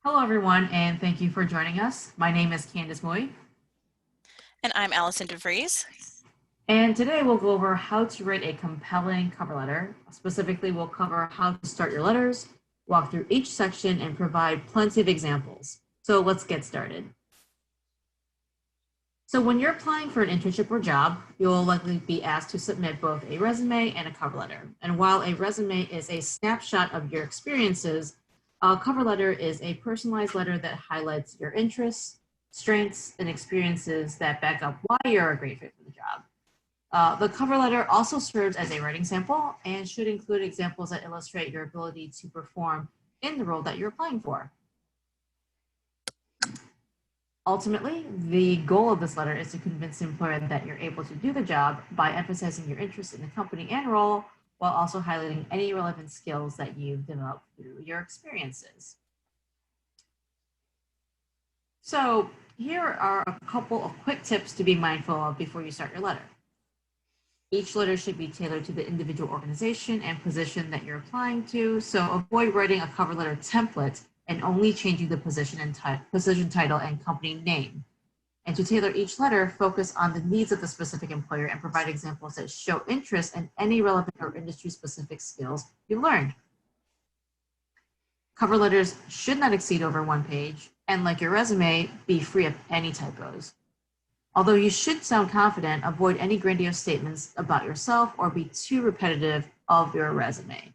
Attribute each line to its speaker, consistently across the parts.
Speaker 1: Hello, everyone, and thank you for joining us. My name is Candice Moy,
Speaker 2: And I'm Allison DeVries.
Speaker 1: and today we'll go over how to write a compelling cover letter. Specifically, we'll cover how to start your letters, walk through each section, and provide plenty of examples. So let's get started. So when you're applying for an internship or job, you'll likely be asked to submit both a resume and a cover letter. And while a resume is a snapshot of your experiences, a cover letter is a personalized letter that highlights your interests, strengths, and experiences that back up why you're a great fit for the job. The cover letter also serves as a writing sample and should include examples that illustrate your ability to perform in the role that you're applying for. Ultimately, the goal of this letter is to convince the employer that you're able to do the job by emphasizing your interest in the company and role, while also highlighting any relevant skills that you've developed through your experiences. So here are a couple of quick tips to be mindful of before you start your letter. Each letter should be tailored to the individual organization and position that you're applying to, so avoid writing a cover letter template and only changing the position title and company name. And to tailor each letter, focus on the needs of the specific employer and provide examples that show interest in any relevant or industry-specific skills you've learned. Cover letters should not exceed over 1 page, and like your resume, be free of any typos. Although you should sound confident, avoid any grandiose statements about yourself or be too repetitive of your resume.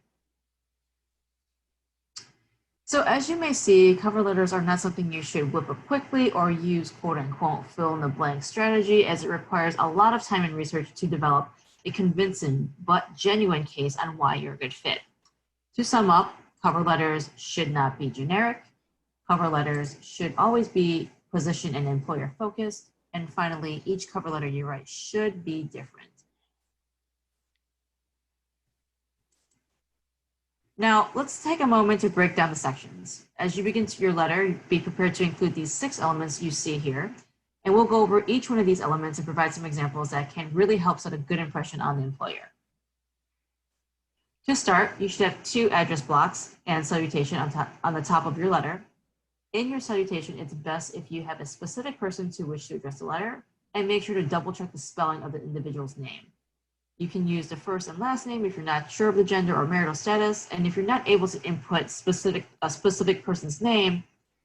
Speaker 1: So as you may see, cover letters are not something you should whip up quickly or use quote unquote fill in the blank strategy, as it requires a lot of time and research to develop a convincing but genuine case on why you're a good fit. To sum up, cover letters should not be generic. Cover letters should always be position and employer focused. And finally, each cover letter you write should be different. Now, let's take a moment to break down the sections. As you begin your letter, be prepared to include these 6 elements you see here, and we'll go over each one of these elements and provide some examples that can really help set a good impression on the employer. To start, you should have 2 address blocks and salutation on the top of your letter. In your salutation, it's best if you have a specific person to which to address the letter, and make sure to double check the spelling of the individual's name. You can use the first and last name if you're not sure of the gender or marital status, and if you're not able to input a specific person's name,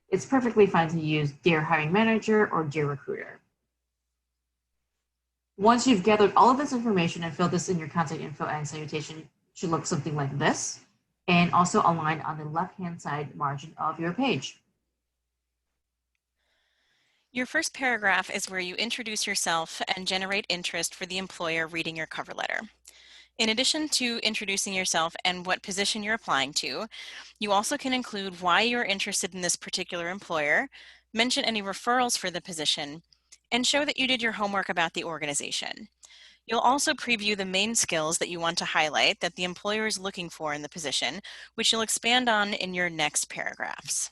Speaker 1: it's perfectly fine to use Dear Hiring Manager or Dear Recruiter. Once you've gathered all of this information and filled this in, your contact info and salutation should look something like this, and also aligned on the left-hand side margin of your page.
Speaker 2: Your first paragraph is where you introduce yourself and generate interest for the employer reading your cover letter. In addition to introducing yourself and what position you're applying to, you also can include why you're interested in this particular employer, mention any referrals for the position, and show that you did your homework about the organization. You'll also preview the main skills that you want to highlight that the employer is looking for in the position, which you'll expand on in your next paragraphs.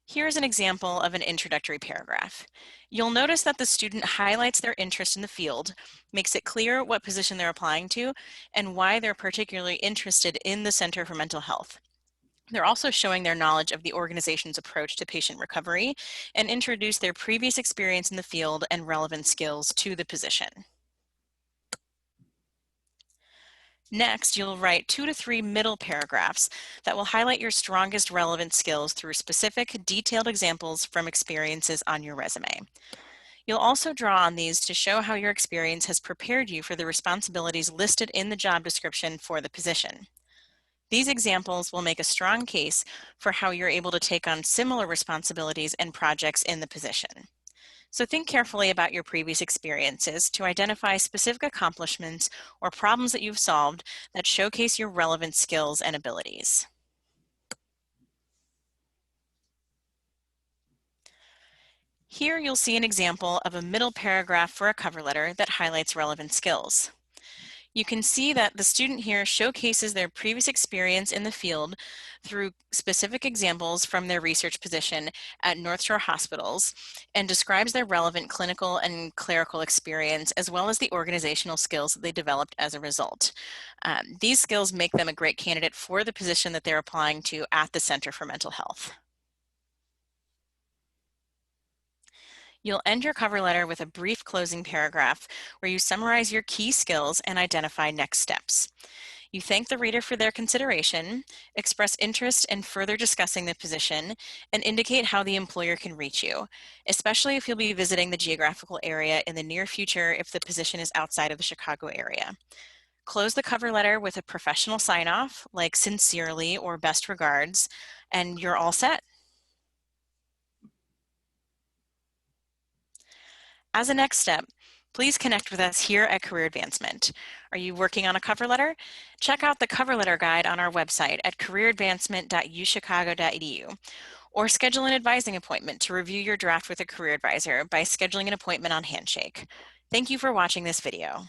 Speaker 2: Here's an example of an introductory paragraph. You'll notice that the student highlights their interest in the field, makes it clear what position they're applying to, and why they're particularly interested in the Center for Mental Health. They're also showing their knowledge of the organization's approach to patient recovery and introduce their previous experience in the field and relevant skills to the position. Next, you'll write 2 to 3 middle paragraphs that will highlight your strongest relevant skills through specific, detailed examples from experiences on your resume. You'll also draw on these to show how your experience has prepared you for the responsibilities listed in the job description for the position. These examples will make a strong case for how you're able to take on similar responsibilities and projects in the position. So think carefully about your previous experiences to identify specific accomplishments or problems that you've solved that showcase your relevant skills and abilities. Here you'll see an example of a middle paragraph for a cover letter that highlights relevant skills. You can see that the student here showcases their previous experience in the field through specific examples from their research position at North Shore Hospitals and describes their relevant clinical and clerical experience as well as the organizational skills that they developed as a result. These skills make them a great candidate for the position that they're applying to at the Center for Mental Health. You'll end your cover letter with a brief closing paragraph where you summarize your key skills and identify next steps. You thank the reader for their consideration, express interest in further discussing the position, and indicate how the employer can reach you, especially if you'll be visiting the geographical area in the near future if the position is outside of the Chicago area. Close the cover letter with a professional sign-off, like sincerely or best regards, and you're all set. As a next step, please connect with us here at Career Advancement. Are you working on a cover letter? Check out the cover letter guide on our website at careeradvancement.uchicago.edu or schedule an advising appointment to review your draft with a career advisor by scheduling an appointment on Handshake. Thank you for watching this video.